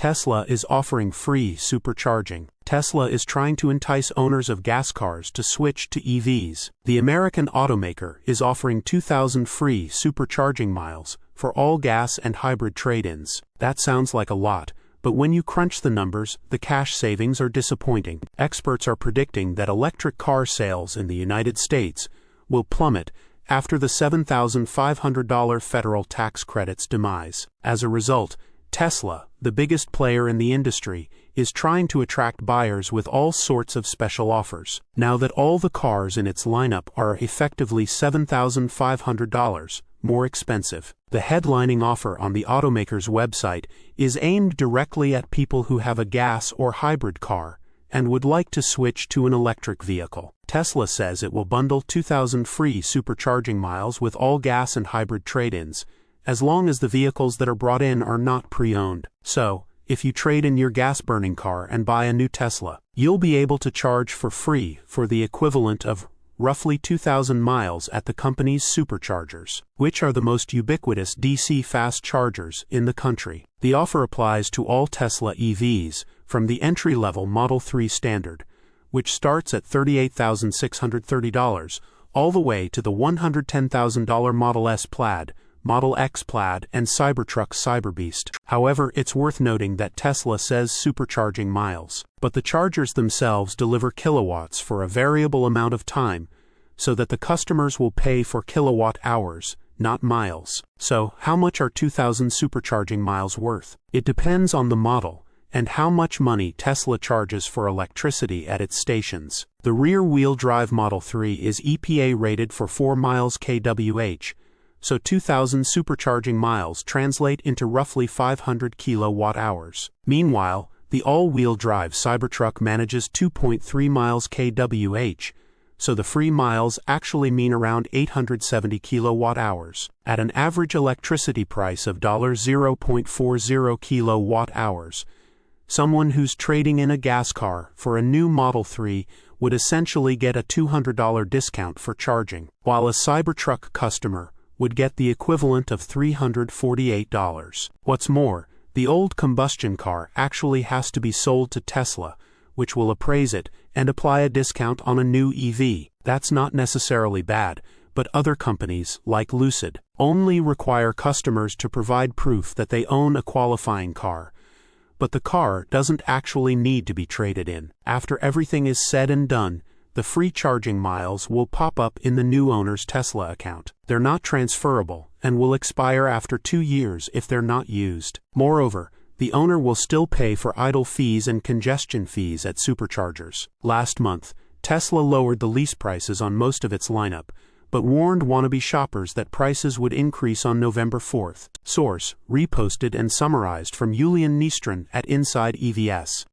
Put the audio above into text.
Tesla is offering free supercharging. Tesla is trying to entice owners of gas cars to switch to EVs. The American automaker is offering 2,000 free supercharging miles for all gas and hybrid trade-ins. That sounds like a lot, but when you crunch the numbers, the cash savings are disappointing. Experts are predicting that electric car sales in the United States will plummet after the $7,500 federal tax credit's demise. As a result, Tesla, the biggest player in the industry, is trying to attract buyers with all sorts of special offers. Now that all the cars in its lineup are effectively $7,500 more expensive, the headlining offer on the automaker's website is aimed directly at people who have a gas or hybrid car and would like to switch to an electric vehicle. Tesla says it will bundle 2,000 free supercharging miles with all gas and hybrid trade-ins, as long as the vehicles that are brought in are not pre-owned. So, if you trade in your gas-burning car and buy a new Tesla, you'll be able to charge for free for the equivalent of roughly 2,000 miles at the company's superchargers, which are the most ubiquitous DC fast chargers in the country. The offer applies to all Tesla EVs, from the entry-level Model 3 Standard, which starts at $38,630, all the way to the $110,000 Model S Plaid, Model X Plaid, and Cybertruck Cyberbeast. However, it's worth noting that Tesla says supercharging miles, but the chargers themselves deliver kilowatts for a variable amount of time, so that the customers will pay for kilowatt hours, not miles. So, how much are 2,000 supercharging miles worth? It depends on the model and how much money Tesla charges for electricity at its stations. The rear-wheel drive Model 3 is EPA rated for 4 miles kWh, so 2,000 supercharging miles translate into roughly 500 kilowatt-hours. Meanwhile, the all-wheel drive Cybertruck manages 2.3 miles kWh, so the free miles actually mean around 870 kilowatt-hours. At an average electricity price of $0.40 kilowatt-hours, someone who's trading in a gas car for a new Model 3 would essentially get a $200 discount for charging, while a Cybertruck customer would get the equivalent of $348. What's more, the old combustion car actually has to be sold to Tesla, which will appraise it and apply a discount on a new EV. That's not necessarily bad, but other companies, like Lucid, only require customers to provide proof that they own a qualifying car. But the car doesn't actually need to be traded in. After everything is said and done, the free charging miles will pop up in the new owner's Tesla account. They're not transferable and will expire after 2 years if they're not used. Moreover, the owner will still pay for idle fees and congestion fees at superchargers. Last month, Tesla lowered the lease prices on most of its lineup, but warned wannabe shoppers that prices would increase on November 4th. Source: reposted and summarized from Iulian Dnistran at insideevs.